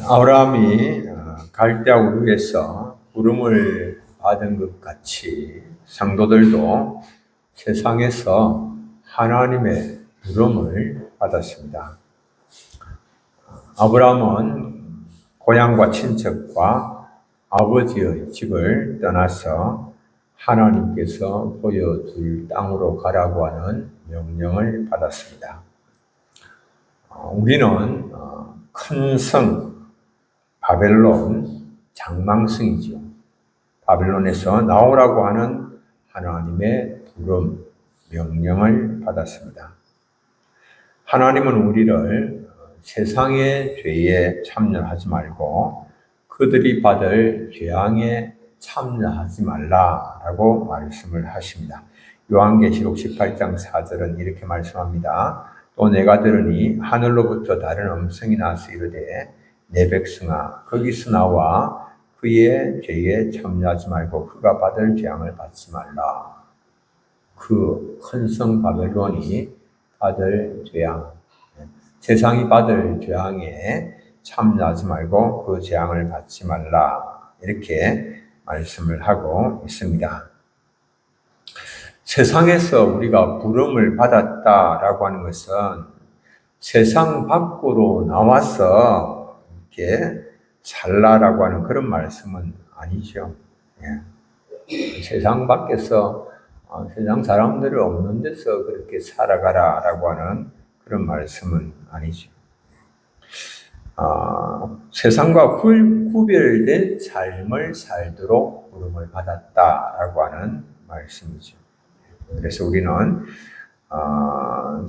아브라함이 갈대아 우르에서 부름을 받은 것 같이 성도들도 세상에서 하나님의 부름을 받았습니다. 아브라함은 고향과 친척과 아버지의 집을 떠나서 하나님께서 보여줄 땅으로 가라고 하는 명령을 받았습니다. 우리는 큰 성, 바벨론 장망성이죠. 바벨론에서 나오라고 하는 하나님의 부름, 명령을 받았습니다. 하나님은 우리를 세상의 죄에 참여하지 말고 그들이 받을 재앙에 참여하지 말라라고 말씀을 하십니다. 요한계시록 18장 4절은 이렇게 말씀합니다. 또 내가 들으니 하늘로부터 다른 음성이 나서 이르되 내 백성아 거기서 나와 그의 죄에 참여하지 말고 그가 받을 재앙을 받지 말라. 그 큰 성 바벨론이 받을 재앙, 세상이 받을 재앙에 참여하지 말고 그 재앙을 받지 말라. 이렇게 말씀을 하고 있습니다. 세상에서 우리가 부름을 받았다라고 하는 것은 세상 밖으로 나와서 이렇게 살라라고 하는 그런 말씀은 아니죠. 세상 밖에서 세상 사람들이 없는 데서 그렇게 살아가라라고 하는 그런 말씀은 아니죠. 세상과 구별된 삶을 살도록 부름을 받았다라고 하는 말씀이죠. 그래서 우리는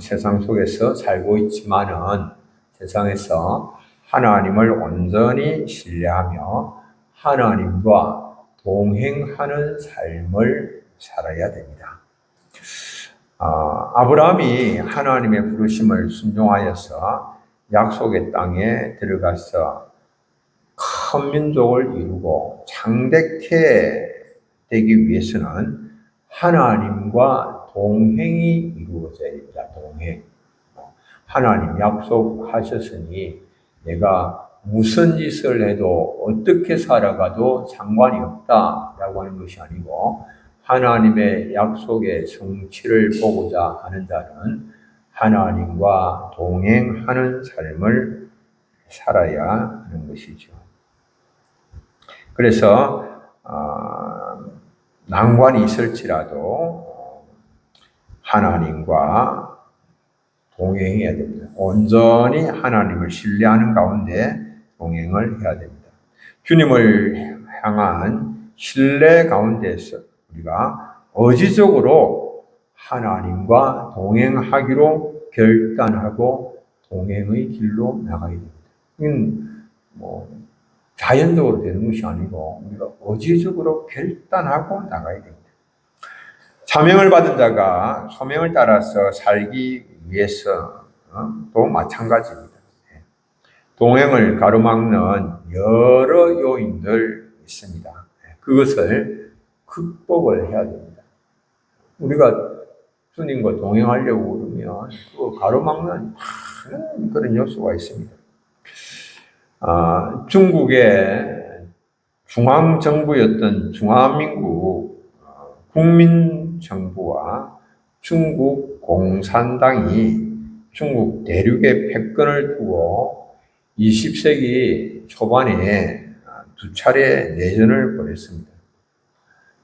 세상 속에서 살고 있지만은 세상에서 하나님을 온전히 신뢰하며 하나님과 동행하는 삶을 살아야 됩니다. 아브라함이 하나님의 부르심을 순종하여서 약속의 땅에 들어가서 큰 민족을 이루고 창대케 되기 위해서는 하나님과 동행이 이루어져야 됩니다. 동행. 하나님 약속하셨으니 내가 무슨 짓을 해도 어떻게 살아가도 상관이 없다라고 하는 것이 아니고 하나님의 약속의 성취를 보고자 하는 자는 하나님과 동행하는 삶을 살아야 하는 것이죠. 그래서 난관이 있을지라도 하나님과 동행해야 됩니다. 온전히 하나님을 신뢰하는 가운데 동행을 해야 됩니다. 주님을 향한 신뢰 가운데서 우리가 의지적으로 하나님과 동행하기로 결단하고 동행의 길로 나가야 됩니다. 이건 자연적으로 되는 것이 아니고 우리가 의지적으로 결단하고 나가야 됩니다. 사명을 받은 자가 소명을 따라서 살기 위해서도 마찬가지입니다. 동행을 가로막는 여러 요인들 있습니다. 그것을 극복을 해야 됩니다. 우리가 주님과 동행하려고 그러면 그 가로막는 많은 그런 요소가 있습니다. 중국의 중앙정부였던 중화민국 국민정부와 중국 공산당이 중국 대륙의 패권을 두고 20세기 초반에 두 차례 내전을 벌였습니다.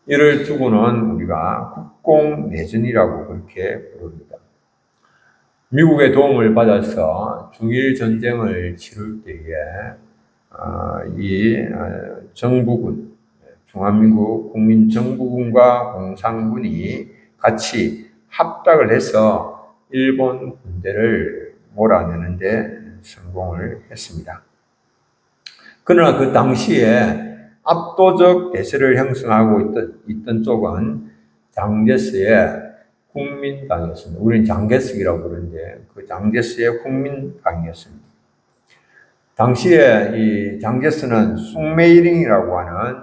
이를 두고는 우리가 국공내전이라고 그렇게 부릅니다. 미국의 도움을 받아서 중일 전쟁을 치를 때에 이 정부군, 중화민국 국민정부군과 공산군이 같이 합작을 해서 일본 군대를 몰아내는 데 성공을 했습니다. 그러나 그 당시에 압도적 대세를 형성하고 있던 쪽은 장제스의 국민당이었습니다. 우리는 장개석이라고 부르는데 그 장제스의 국민당이었습니다. 당시에 이 장제스는 숭메이링이라고 하는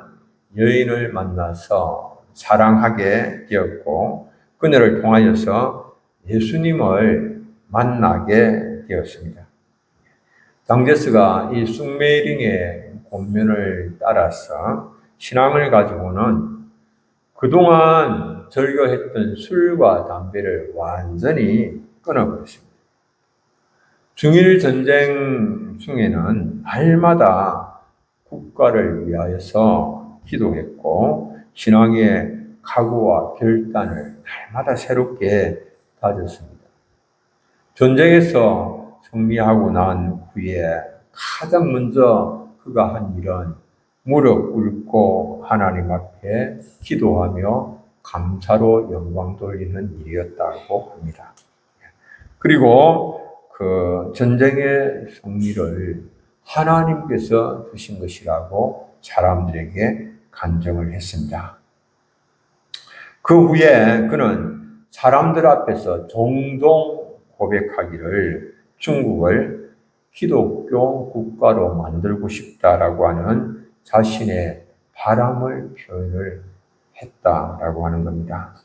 여인을 만나서 사랑하게 되었고 그녀를 통하여서 예수님을 만나게 되었습니다. 당제스가 이 숭메이링의 권면을 따라서 신앙을 가지고는 그동안 즐겨했던 술과 담배를 완전히 끊어버렸습니다. 중일 전쟁 중에는 날마다 국가를 위하여서 기도했고 신앙의 각오와 결단을 날마다 새롭게 다졌습니다. 전쟁에서 승리하고 난 후에 가장 먼저 그가 한 일은 무릎 꿇고 하나님 앞에 기도하며 감사로 영광 돌리는 일이었다고 합니다. 그리고 그 전쟁의 승리를 하나님께서 주신 것이라고 사람들에게 간증을 했습니다. 그 후에 그는 사람들 앞에서 종종 고백하기를 중국을 기독교 국가로 만들고 싶다라고 하는 자신의 바람을 표현을 했다라고 하는 겁니다.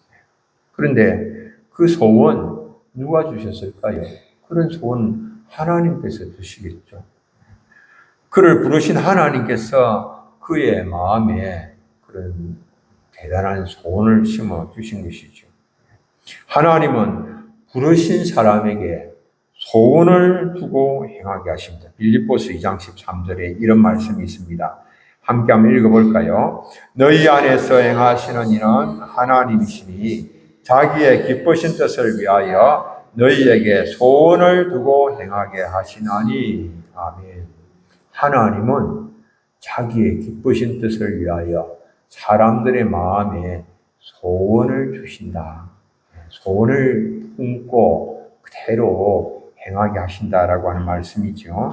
그런데 그 소원 누가 주셨을까요? 그런 소원 하나님께서 주시겠죠. 그를 부르신 하나님께서 그의 마음에 그런 대단한 소원을 심어 주신 것이죠. 하나님은 부르신 사람에게 소원을 두고 행하게 하십니다. 빌립보서 2장 13절에 이런 말씀이 있습니다. 함께 한번 읽어볼까요? 너희 안에서 행하시는 이는 하나님이시니 자기의 기쁘신 뜻을 위하여 너희에게 소원을 두고 행하게 하시나니. 아멘. 하나님은 자기의 기쁘신 뜻을 위하여 사람들의 마음에 소원을 주신다. 소원을 품고 그대로 행하게 하신다라고 하는 말씀이죠.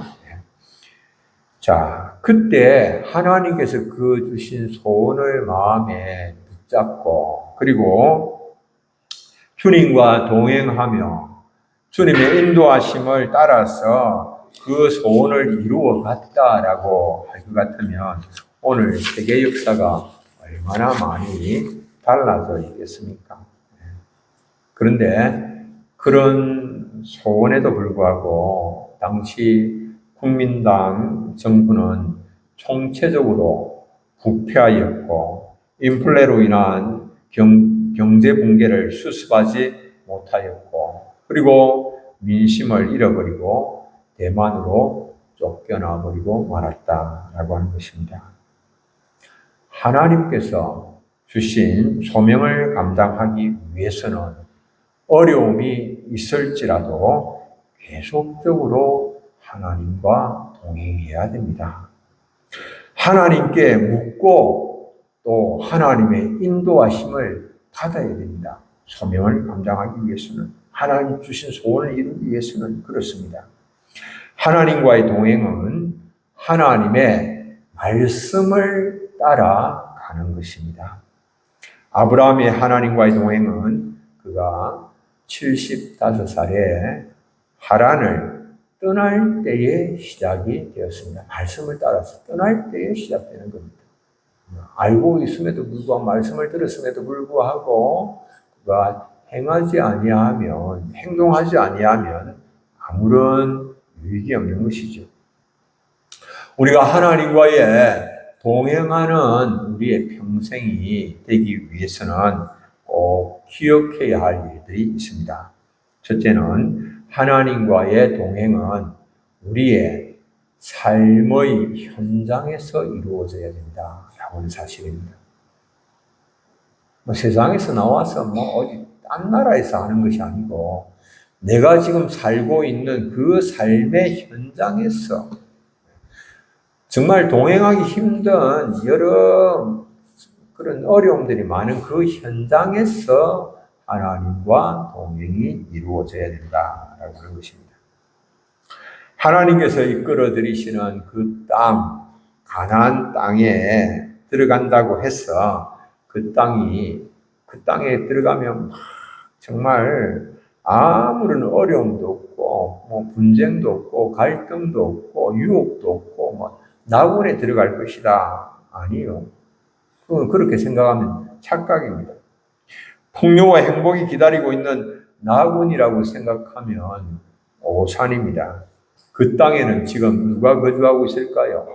자, 그때 하나님께서 그 주신 소원을 마음에 붙잡고 그리고 주님과 동행하며 주님의 인도하심을 따라서 그 소원을 이루어 갔다라고 할 것 같으면 오늘 세계 역사가 얼마나 많이 달라져 있겠습니까? 그런데 그런 소원에도 불구하고 당시 국민당 정부는 총체적으로 부패하였고 인플레로 인한 경제 붕괴를 수습하지 못하였고 그리고 민심을 잃어버리고 대만으로 쫓겨나 버리고 말았다라고 하는 것입니다. 하나님께서 주신 소명을 감당하기 위해서는 어려움이 있을지라도 계속적으로 하나님과 동행해야 됩니다. 하나님께 묻고 또 하나님의 인도하심을 받아야 됩니다. 소명을 감당하기 위해서는 하나님 주신 소원을 이루기 위해서는 그렇습니다. 하나님과의 동행은 하나님의 말씀을 따라가는 것입니다. 아브라함의 하나님과의 동행은 그가 75살에 하란을 떠날 때에 시작이 되었습니다. 말씀을 따라서 떠날 때에 시작되는 겁니다. 알고 있음에도 불구하고 말씀을 들었음에도 불구하고 그가 행하지 아니하면 행동하지 아니하면 아무런 유익이 없는 것이죠. 우리가 하나님과의 동행하는 우리의 평생이 되기 위해서는 꼭 기억해야 할 일들이 있습니다. 첫째는 하나님과의 동행은 우리의 삶의 현장에서 이루어져야 된다라고 하는 사실입니다. 세상에서 나와서 어디 딴 나라에서 하는 것이 아니고 내가 지금 살고 있는 그 삶의 현장에서 정말 동행하기 힘든 여러 그런 어려움들이 많은 그 현장에서 하나님과 동행이 이루어져야 된다라고 하는 것입니다. 하나님께서 이끌어 들이시는 그 땅, 가나안 땅에 들어간다고 해서 그 땅에 들어가면 정말 아무런 어려움도 없고 분쟁도 없고 갈등도 없고 유혹도 없고 낙원에 들어갈 것이다. 아니요. 그건 그렇게 생각하면 착각입니다. 풍요와 행복이 기다리고 있는 낙원이라고 생각하면 오산입니다. 그 땅에는 지금 누가 거주하고 있을까요?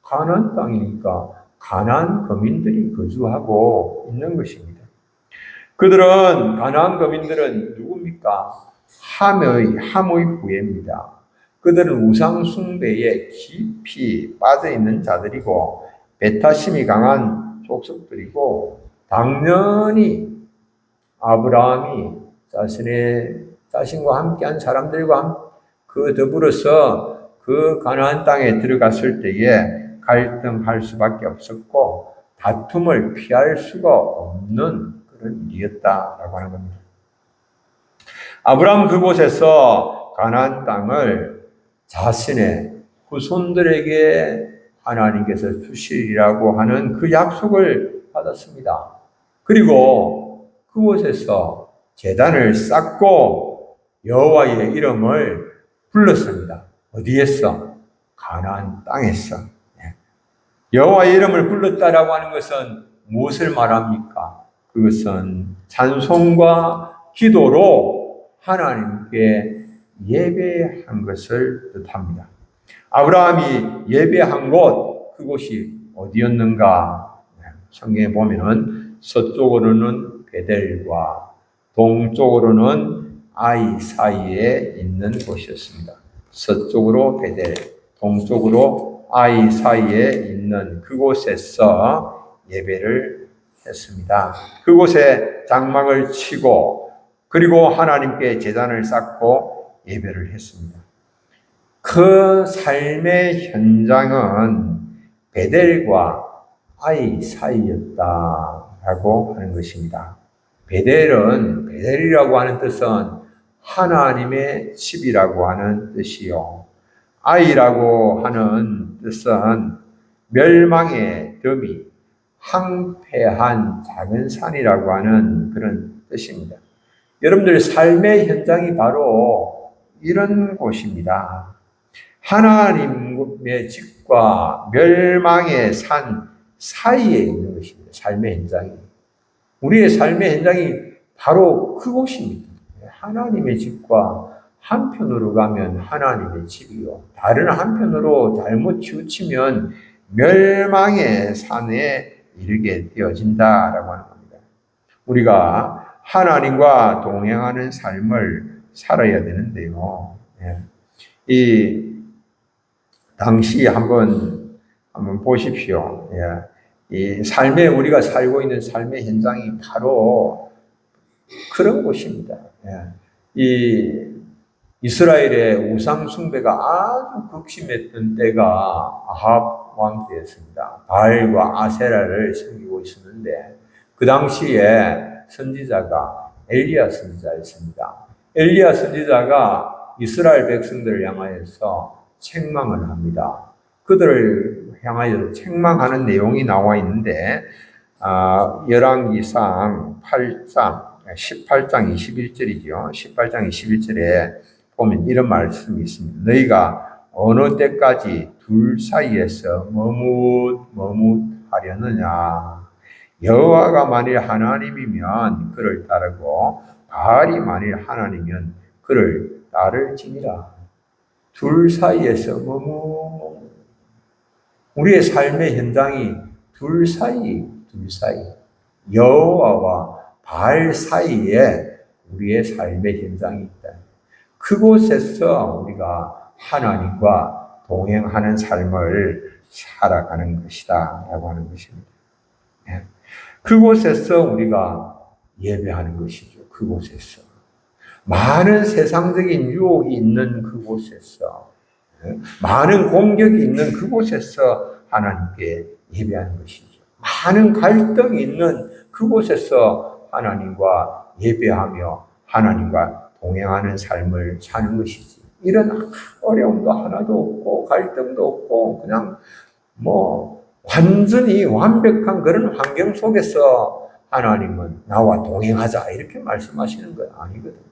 가나안 땅이니까 가나안 거민들이 거주하고 있는 것입니다. 가나안 거민들은 누굽니까? 함의 후예입니다. 그들은 우상 숭배에 깊이 빠져 있는 자들이고 배타심이 강한 족속들이고, 당연히 아브라함이 자신과 함께한 사람들과 더불어서 그 가나안 땅에 들어갔을 때에 갈등할 수밖에 없었고 다툼을 피할 수가 없는 그런 일이었다라고 하는 겁니다. 아브라함 그곳에서 가나안 땅을 자신의 후손들에게 하나님께서 주시리라고 하는 그 약속을 받았습니다. 그리고 그곳에서 제단을 쌓고 여호와의 이름을 불렀습니다. 어디에서? 가나안 땅에서. 여호와의 이름을 불렀다라고 하는 것은 무엇을 말합니까? 그것은 찬송과 기도로 하나님께 예배한 것을 뜻합니다. 아브라함이 예배한 곳, 그곳이 어디였는가? 성경에 보면은 서쪽으로는 베델과 동쪽으로는 아이 사이에 있는 곳이었습니다. 서쪽으로 베델, 동쪽으로 아이 사이에 있는 그곳에서 예배를 했습니다. 그곳에 장막을 치고 그리고 하나님께 제단을 쌓고 예배를 했습니다. 그 삶의 현장은 베델과 아이 사이였다라고 하는 것입니다. 베델이라고 하는 뜻은 하나님의 집이라고 하는 뜻이요. 아이라고 하는 뜻은 멸망의 더미, 황폐한 작은 산이라고 하는 그런 뜻입니다. 여러분들 삶의 현장이 바로 이런 곳입니다. 하나님의 집과 멸망의 산 사이에 있는 것입니다. 삶의 현장이. 우리의 삶의 현장이 바로 그곳입니다. 하나님의 집과 한편으로 가면 하나님의 집이요. 다른 한편으로 잘못 치우치면 멸망의 산에 이르게 되어진다라고 하는 겁니다. 우리가 하나님과 동행하는 삶을 살아야 되는데요. 이 당시 한번 보십시오. 이 우리가 살고 있는 삶의 현장이 바로 그런 곳입니다. 이 이스라엘의 우상 숭배가 아주 극심했던 때가 아합 왕 때였습니다. 바알과 아세라를 섬기고 있었는데 그 당시에 선지자가 엘리야 선지자였습니다. 엘리야 선지자가 이스라엘 백성들을 향하여서 책망을 합니다. 그들을 향하여 책망하는 내용이 나와 있는데 열왕기상 18장 21절이죠. 18장 21절에 보면 이런 말씀이 있습니다. 너희가 어느 때까지 둘 사이에서 머뭇하려느냐. 여호와가 만일 하나님이면 그를 따르고 바알이 만일 하나님이면 그를 따를지니라. 둘 사이에서 우리의 삶의 현장이 둘 사이. 여호와와 바알 사이에 우리의 삶의 현장이 있다. 그곳에서 우리가 하나님과 동행하는 삶을 살아가는 것이다 라고 하는 것입니다. 그곳에서 우리가 예배하는 것이죠. 그곳에서 많은 세상적인 유혹이 있는 그곳에서, 많은 공격이 있는 그곳에서 하나님께 예배하는 것이죠. 많은 갈등이 있는 그곳에서 하나님과 예배하며 하나님과 동행하는 삶을 사는 것이지. 이런 어려움도 하나도 없고 갈등도 없고 그냥 완전히 완벽한 그런 환경 속에서 하나님은 나와 동행하자 이렇게 말씀하시는 거 아니거든요.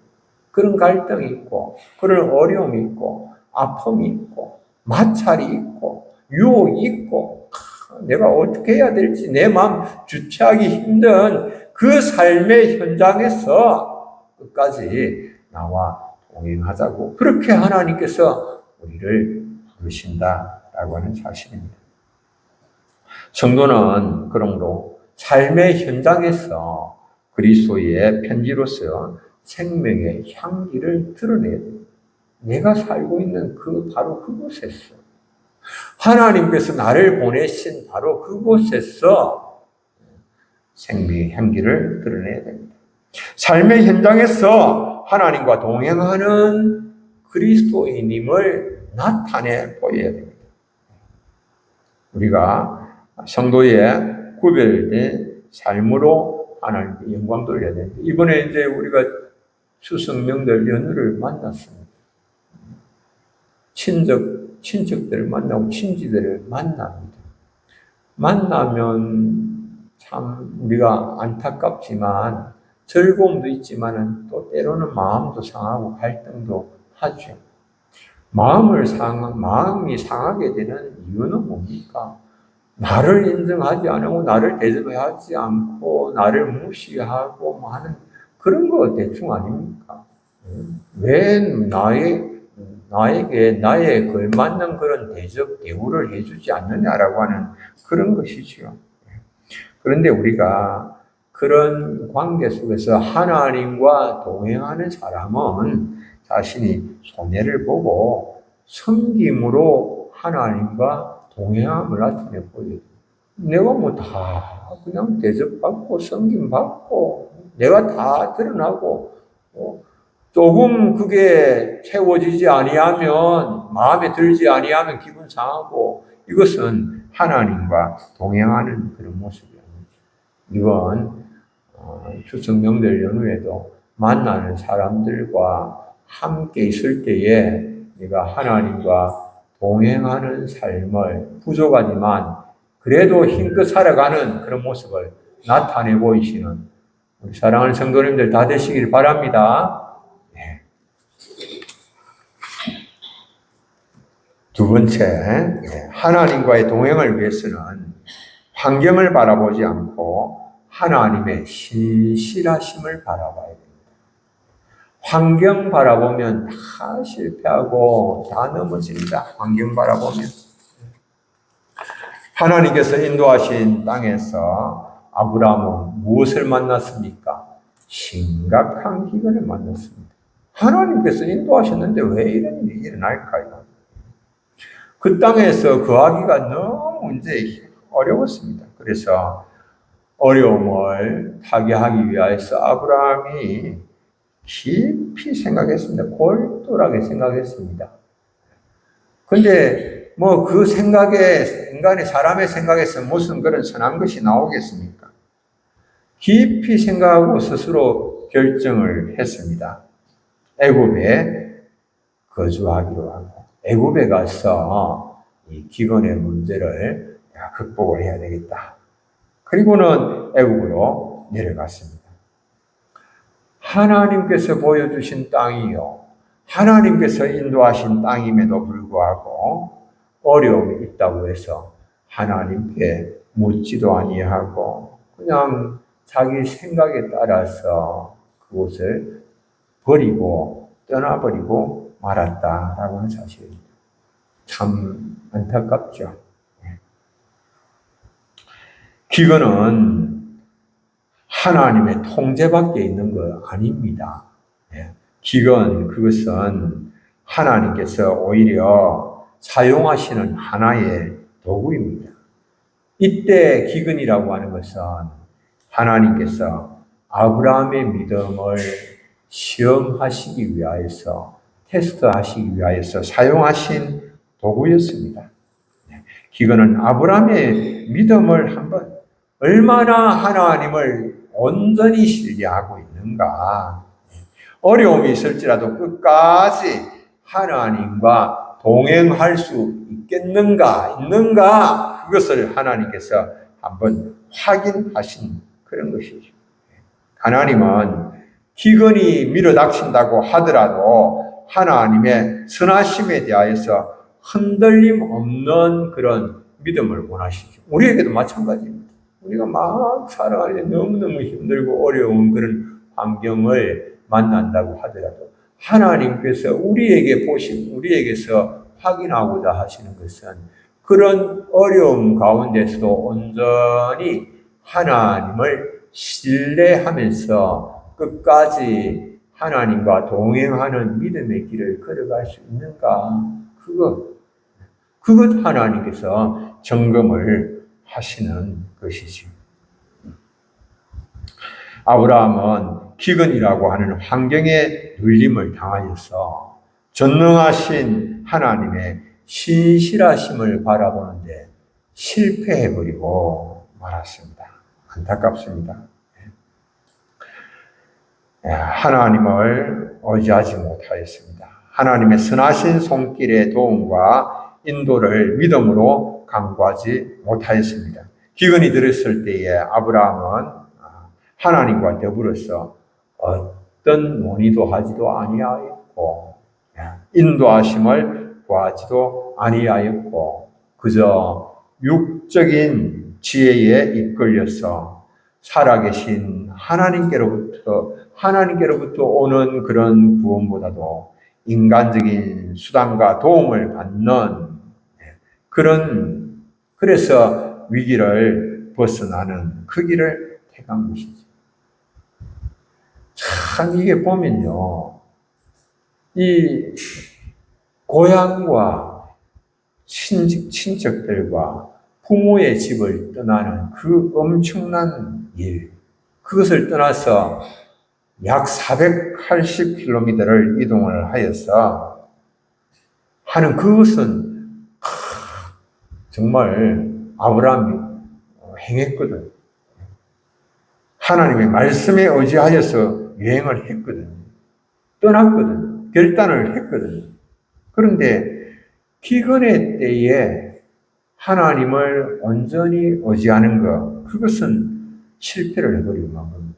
그런 갈등이 있고 그런 어려움이 있고 아픔이 있고 마찰이 있고 유혹이 있고 내가 어떻게 해야 될지 내 마음 주체하기 힘든 그 삶의 현장에서 끝까지 나와 동행하자고 그렇게 하나님께서 우리를 부르신다라고 하는 사실입니다. 성도는 그러므로 삶의 현장에서 그리스도의 편지로서 생명의 향기를 드러내야 됩니다. 내가 살고 있는 바로 그곳에서 하나님께서 나를 보내신 바로 그곳에서 생명의 향기를 드러내야 됩니다. 삶의 현장에서 하나님과 동행하는 그리스도인임을 나타내 보여야 됩니다. 우리가 성도의 구별된 삶으로 하나님께 영광 돌려야 됩니다. 이번에 이제 우리가 추석 명절 연휴를 만났습니다. 친척들을 만나고 친지들을 만납니다. 만나면 참 우리가 안타깝지만 즐거움도 있지만 또 때로는 마음도 상하고 갈등도 하죠. 마음이 상하게 되는 이유는 뭡니까? 나를 인정하지 않고 나를 대접하지 않고 나를 무시하고 하는 그런 거 대충 아닙니까? 왜 나에게 나에 걸맞는 그런 대접 대우를 해주지 않느냐라고 하는 그런 것이지요. 그런데 우리가 그런 관계 속에서 하나님과 동행하는 사람은 자신이 손해를 보고 섬김으로 하나님과 동행함을 나타내 보여요. 내가 뭐 다 그냥 대접받고 섬김받고 내가 다 드러나고 조금 그게 채워지지 아니하면 마음에 들지 아니하면 기분 상하고 이것은 하나님과 동행하는 그런 모습이 아니죠. 이건 추석 명절 연휴에도 만나는 사람들과 함께 있을 때에 내가 하나님과 동행하는 삶을 부족하지만 그래도 힘껏 살아가는 그런 모습을 나타내 보이시는 우리 사랑하는 성도님들 다 되시길 바랍니다. 네. 두 번째, 하나님과의 동행을 위해서는 환경을 바라보지 않고 하나님의 신실하심을 바라봐야 됩니다. 환경 바라보면 다 실패하고 다 넘어집니다. 환경 바라보면. 하나님께서 인도하신 땅에서 아브라함은 무엇을 만났습니까? 심각한 기근을 만났습니다. 하나님께서 인도하셨는데 왜 이런 일이 일어날까요? 그 땅에서 거하기가 너무 이제 어려웠습니다. 그래서 어려움을 타개하기 위해서 아브라함이 깊이 생각했습니다. 골똘하게 생각했습니다. 근데 뭐 그 생각에, 사람의 생각에서 무슨 그런 선한 것이 나오겠습니까? 깊이 생각하고 스스로 결정을 했습니다. 애굽에 거주하기로 하고, 애굽에 가서 이 기근의 문제를 극복을 해야 되겠다. 그리고는 애굽으로 내려갔습니다. 하나님께서 보여주신 땅이요, 하나님께서 인도하신 땅임에도 불구하고 어려움이 있다고 해서 하나님께 묻지도 아니하고 그냥 자기 생각에 따라서 그곳을 버리고 떠나버리고 말았다라고 하는 사실입니다. 참 안타깝죠. 기근은 하나님의 통제 밖에 있는 거 아닙니다. 기근, 그것은 하나님께서 오히려 사용하시는 하나의 도구입니다. 이때 기근이라고 하는 것은 하나님께서 아브라함의 믿음을 시험하시기 위하여서, 테스트하시기 위하여서 사용하신 도구였습니다. 기근은 아브라함의 믿음을 한번 얼마나 하나님을 온전히 신뢰하고 있는가, 어려움이 있을지라도 끝까지 하나님과 동행할 수 있겠는가, 그것을 하나님께서 한번 확인하신 그런 것이죠. 하나님은 기근이 밀어닥친다고 하더라도 하나님의 선하심에 대하여서 흔들림 없는 그런 믿음을 원하시죠. 우리에게도 마찬가지입니다. 우리가 막 살아가는데 너무너무 힘들고 어려운 그런 환경을 만난다고 하더라도 하나님께서 우리에게서 확인하고자 하시는 것은 그런 어려움 가운데서도 온전히 하나님을 신뢰하면서 끝까지 하나님과 동행하는 믿음의 길을 걸어갈 수 있는가? 그것 하나님께서 점검을 하시는 것이지. 아브라함은 기근이라고 하는 환경에 눌림을 당하여서 전능하신 하나님의 신실하심을 바라보는데 실패해버리고 말았습니다. 안타깝습니다. 하나님을 의지하지 못하였습니다. 하나님의 선하신 손길의 도움과 인도를 믿음으로 간구하지 못하였습니다. 기근이 들었을 때에 아브라함은 하나님과 더불어서 어떤 논의도 하지도 아니하였고 인도하심을 구하지도 아니하였고 그저 육적인 지혜에 이끌려서 살아계신 하나님께로부터 오는 그런 구원보다도 인간적인 수단과 도움을 받는 그래서 위기를 벗어나는 그 길을 택한 것이죠. 참 이게 보면요, 이 고향과 친척들과 부모의 집을 떠나는 그 엄청난 일, 그것을 떠나서 약 480km를 이동을 하여서 하는 그것은 정말 아브라함이 행했거든. 하나님의 말씀에 의지하여서 여행을 했거든. 떠났거든. 결단을 했거든. 그런데 기근의 때에 하나님을 온전히 의지하는 것, 그것은 실패를 해버리고 만 겁니다.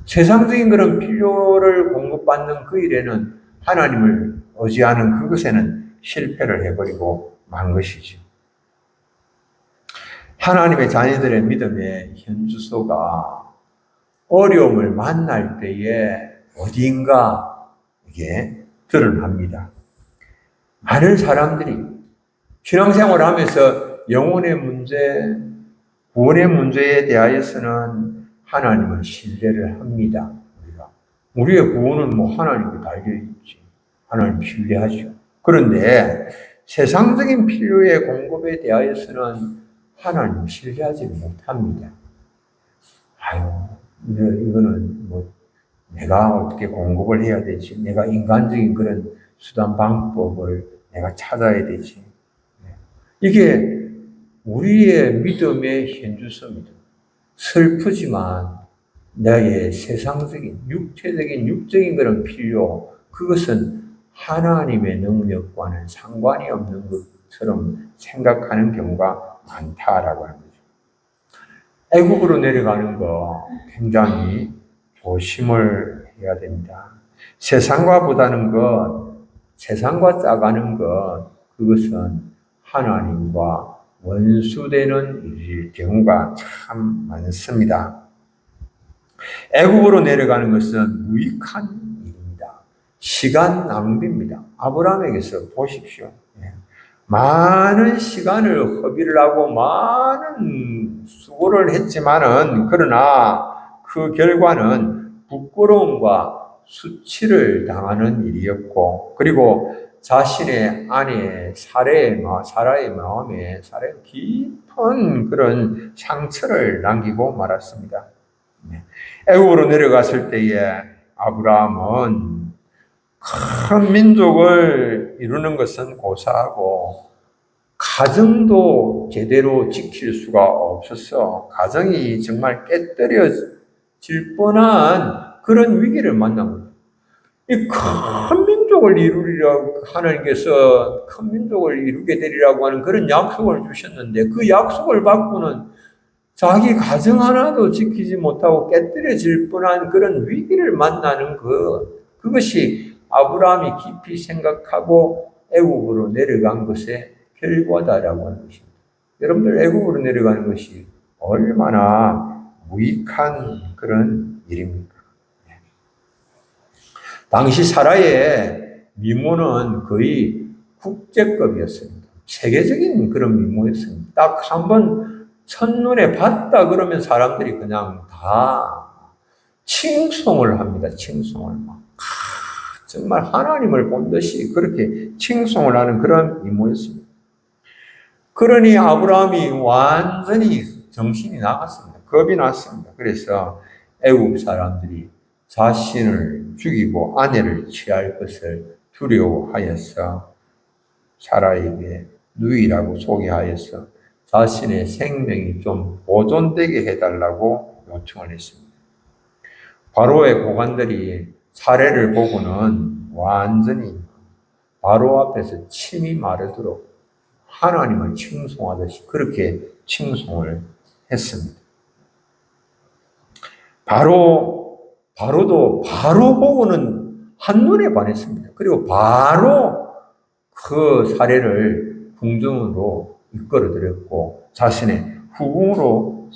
세상적인 그런 필요를 공급받는 그 일에는 하나님을 의지하는 그것에는 실패를 해버리고 만 것이죠. 하나님의 자녀들의 믿음의 현주소가 어려움을 만날 때에 어디인가 이게 드러납니다. 많은 사람들이 신앙생활을 하면서 영혼의 문제, 구원의 문제에 대하여서는 하나님을 신뢰를 합니다. 우리의 구원은 하나님께 달려있지. 하나님 신뢰하죠. 그런데 세상적인 필요의 공급에 대하여서는 하나님 신뢰하지 못합니다. 이거는 내가 어떻게 공급을 해야 되지? 내가 인간적인 그런 수단 방법을 내가 찾아야 되지. 이게 우리의 믿음의 현주소입니다. 슬프지만 나의 세상적인, 육적인 그런 필요, 그것은 하나님의 능력과는 상관이 없는 것처럼 생각하는 경우가 많다라고 하는 거죠. 애국으로 내려가는 거 굉장히 조심을 해야 됩니다. 세상과 짜가는 것, 그것은 하나님과 원수되는 일일 경우가 참 많습니다. 애국으로 내려가는 것은 무익한 일입니다. 시간 낭비입니다. 아브라함에게서 보십시오. 많은 시간을 허비를 하고 많은 수고를 했지만은 그러나 그 결과는 부끄러움과 수치를 당하는 일이었고 그리고 자신의 아내 사라의 마음에 깊은 그런 상처를 남기고 말았습니다. 애국으로 내려갔을 때에 아브라함은 큰 민족을 이루는 것은 고사하고 가정도 제대로 지킬 수가 없어서 가정이 정말 깨뜨려질 뻔한 그런 위기를 만난 거예요. 이 큰 민족을 이루리라고 하나님께서 큰 민족을 이루게 되리라고 하는 그런 약속을 주셨는데 그 약속을 받고는 자기 가정 하나도 지키지 못하고 깨뜨려질 뻔한 그런 위기를 만나는 그것이 아브라함이 깊이 생각하고 애국으로 내려간 것의 결과다라고 하는 것입니다. 여러분들 애국으로 내려가는 것이 얼마나 무익한 그런 일입니까? 당시 사라의 미모는 거의 국제급이었습니다. 세계적인 그런 미모였습니다. 딱 한 번 첫눈에 봤다 그러면 사람들이 그냥 다 칭송을 합니다. 칭송을 막. 정말 하나님을 본 듯이 그렇게 칭송을 하는 그런 미모였습니다. 그러니 아브라함이 완전히 정신이 나갔습니다. 겁이 났습니다. 그래서 애굽 사람들이 자신을 죽이고 아내를 취할 것을 두려워하여서 사라에게 누이라고 소개하여서 자신의 생명이 좀 보존되게 해달라고 요청을 했습니다. 바로의 고관들이 사례를 보고는 완전히 바로 앞에서 침이 마르도록 하나님을 칭송하듯이 그렇게 칭송을 했습니다. 바로도 바로 보고는 한눈에 반했습니다. 그리고 바로 그 사례를 궁정으로 이끌어들였고 자신의 후궁으로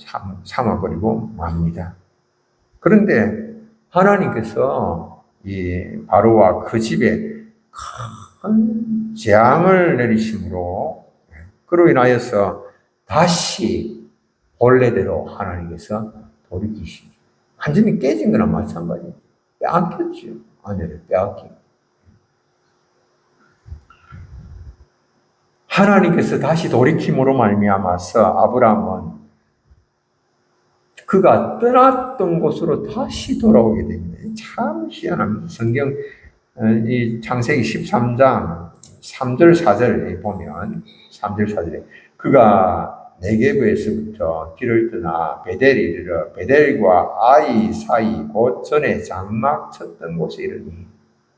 삼아버리고 맙니다. 그런데 하나님께서 이 바로와 그 집에 큰 재앙을 내리심으로 그로 인하여서 다시 본래대로 하나님께서 돌이키시죠. 완전히 깨진 거나 마찬가지예요. 빼앗겼죠. 아내를 빼앗긴. 하나님께서 다시 돌이킴으로 말미암아서 아브라함은 그가 떠났던 곳으로 다시 돌아오게 됩니다. 참 희한합니다. 성경 이 창세기 13장 3절 4절에 보면 3절 4절에 그가 네게브에서부터 길을 떠나 베델에 이르러 베델과 아이 사이 곧 전에 장막 쳤던 곳에 이르니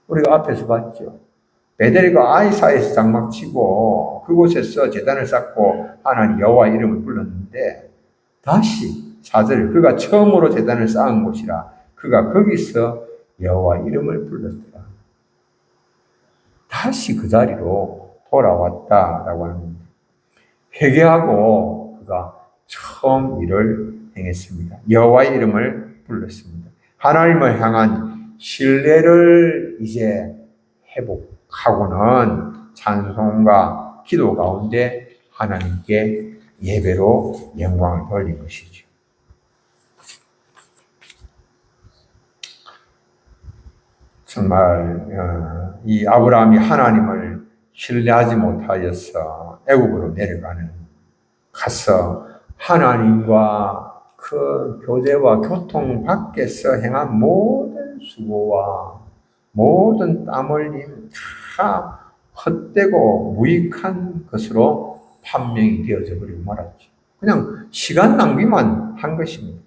우리가 앞에서 봤죠. 베델과 아이 사이에서 장막 치고 그곳에서 제단을 쌓고 하나님 여호와 이름을 불렀는데 다시 4절 그가 처음으로 제단을 쌓은 곳이라 그가 거기서 여호와 이름을 불렀더라. 다시 그 자리로 돌아왔다라고 하는 겁니다. 회개하고 그가 처음 일을 행했습니다. 여호와의 이름을 불렀습니다. 하나님을 향한 신뢰를 이제 회복하고는 찬송과 기도 가운데 하나님께 예배로 영광을 돌린 것이죠. 정말 이 아브라함이 하나님을 신뢰하지 못하여서 애굽으로 가서 하나님과 그 교제와 교통 밖에서 행한 모든 수고와 모든 땀 흘림 다 헛되고 무익한 것으로 판명이 되어져 버리고 말았죠. 그냥 시간 낭비만 한 것입니다.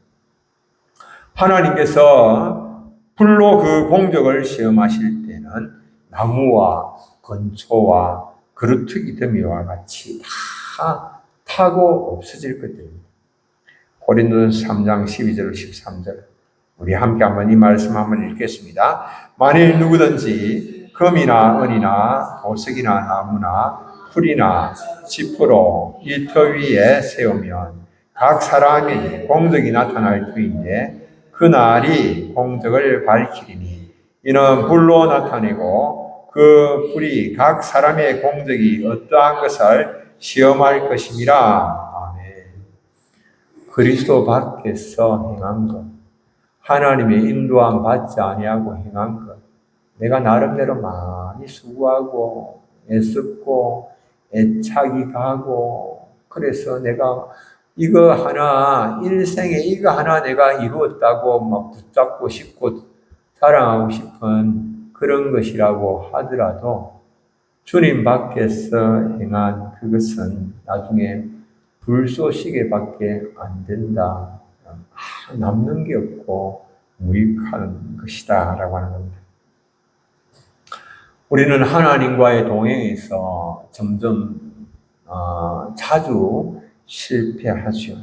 하나님께서 불로 그 공적을 시험하실 때는 나무와 건초와 그루터기 더미와 같이 다 타고 없어질 것들입니다. 고린도전서 3장 12절 13절 우리 함께 한번 이 말씀 한번 읽겠습니다. 만일 누구든지 금이나 은이나 보석이나 나무나 풀이나 지푸로 이 터 위에 세우면 각 사람이 공적이 나타날 터인데 그 날이 공적을 밝히리니 이는 불로 나타내고 그 불이 각 사람의 공적이 어떠한 것을 시험할 것임이라. 아멘. 그리스도 밖에서 행한 것, 하나님의 인도함 받지 아니하고 행한 것, 내가 나름대로 많이 수고하고 애썼고 애착이 가고 그래서 내가 이거 하나 일생에 이거 하나 내가 이루었다고 막 붙잡고 싶고 자랑하고 싶은 그런 것이라고 하더라도 주님 밖에서 행한 그것은 나중에 불쏘시개밖에 안 된다. 남는 게 없고 무익한 것이다 라고 하는 겁니다. 우리는 하나님과의 동행에서 점점 자주 실패하죠.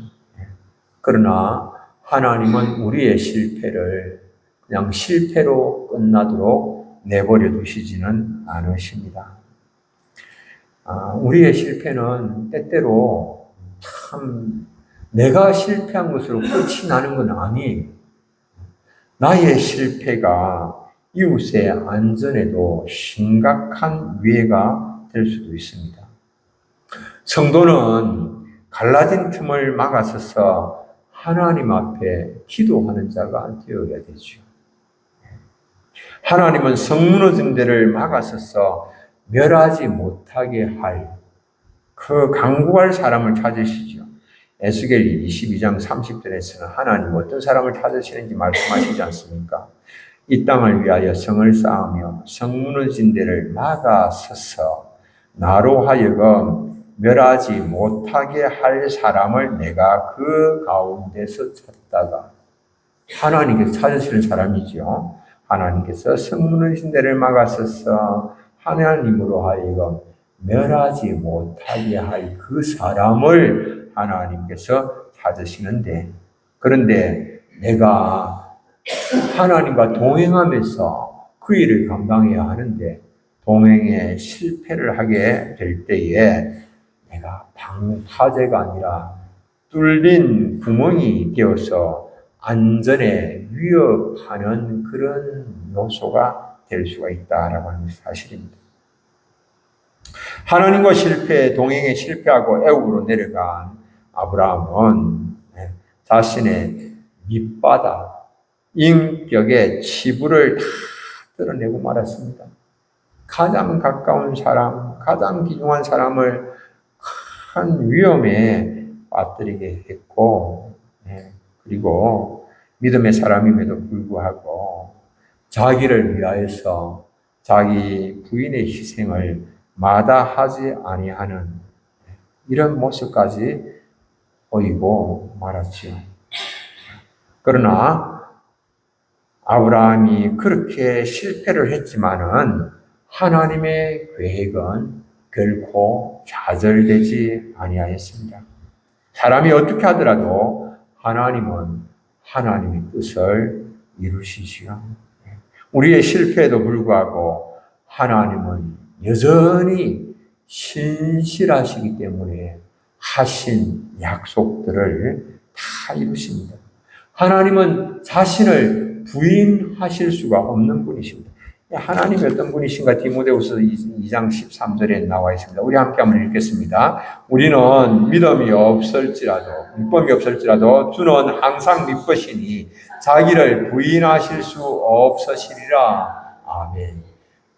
그러나 하나님은 우리의 실패를 그냥 실패로 끝나도록 내버려 두시지는 않으십니다. 우리의 실패는 때때로 참 내가 실패한 것으로 끝이 나는 건 아니에요. 나의 실패가 이웃의 안전에도 심각한 위해가 될 수도 있습니다. 성도는 갈라진 틈을 막아서서 하나님 앞에 기도하는 자가 되어야 되죠. 하나님은 성 무너진 데를 막아서서 멸하지 못하게 할 그 강구할 사람을 찾으시죠. 에스겔 22장 30절에서는 하나님 어떤 사람을 찾으시는지 말씀하시지 않습니까? 이 땅을 위하여 성을 쌓으며 성 무너진 데를 막아서서 나로 하여금 멸하지 못하게 할 사람을 내가 그 가운데서 찾다가, 하나님께서 찾으시는 사람이죠. 하나님께서 성 무너진 데를 막아서서 하나님으로 하여금 멸하지 못하게 할 그 사람을 하나님께서 찾으시는데, 그런데 내가 하나님과 동행하면서 그 일을 감당해야 하는데 동행에 실패를 하게 될 때에 내가 방파제가 아니라 뚫린 구멍이 되어서 안전에 위협하는 그런 요소가 될 수가 있다라고 하는 사실입니다. 하나님과 동행에 실패하고 애국으로 내려간 아브라함은 자신의 밑바닥, 인격의 치부를 다 드러내고 말았습니다. 가장 가까운 사람, 가장 귀중한 사람을 큰 위험에 빠뜨리게 했고, 그리고 믿음의 사람임에도 불구하고 자기를 위하여서 자기 부인의 희생을 마다하지 아니하는 이런 모습까지 보이고 말았지요. 그러나 아브라함이 그렇게 실패를 했지만은 하나님의 계획은 결코 좌절되지 아니하였습니다. 사람이 어떻게 하더라도 하나님은 하나님의 뜻을 이루시지요. 우리의 실패에도 불구하고 하나님은 여전히 신실하시기 때문에 하신 약속들을 다 이루십니다. 하나님은 자신을 부인하실 수가 없는 분이십니다. 하나님이 어떤 분이신가 디모데후서 2장 13절에 나와 있습니다. 우리 함께 한번 읽겠습니다. 우리는 믿음이 없을지라도, 믿음이 없을지라도 주는 항상 믿으시니 자기를 부인하실 수 없으시리라. 아멘.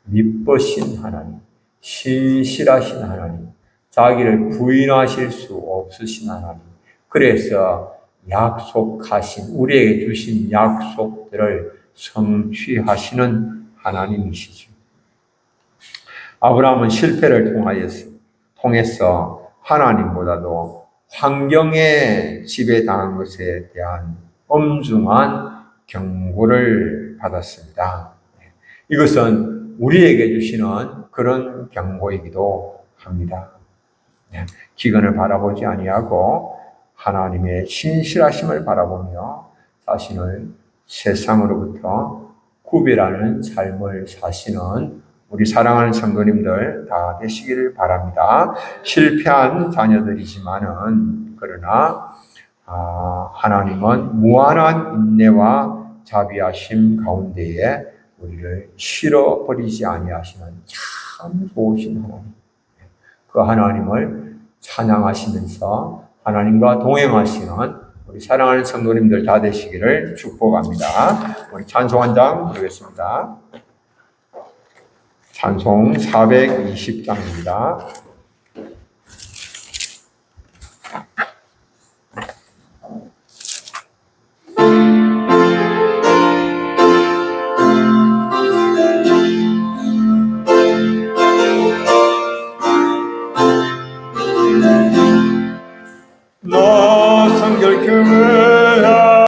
믿으신 하나님, 신실하신 하나님, 자기를 부인하실 수 없으신 하나님, 그래서 약속하신, 우리에게 주신 약속들을 성취하시는 하나님이시죠. 아브라함은 실패를 통해서 하나님보다도 환경에 지배당한 것에 대한 엄중한 경고를 받았습니다. 이것은 우리에게 주시는 그런 경고이기도 합니다. 기근을 바라보지 아니하고 하나님의 신실하심을 바라보며 자신을 세상으로부터 구별하는 삶을 사시는 우리 사랑하는 성도님들 다 되시기를 바랍니다. 실패한 자녀들이지만은 그러나 하나님은 무한한 인내와 자비하심 가운데에 우리를 실어버리지 아니하시는 참 좋으신 하나님, 그 하나님을 찬양하시면서 하나님과 동행하시는 우리 사랑하는 성도님들 다 되시기를 축복합니다. 우리 찬송 한 장 부르겠습니다. 찬송 420장입니다.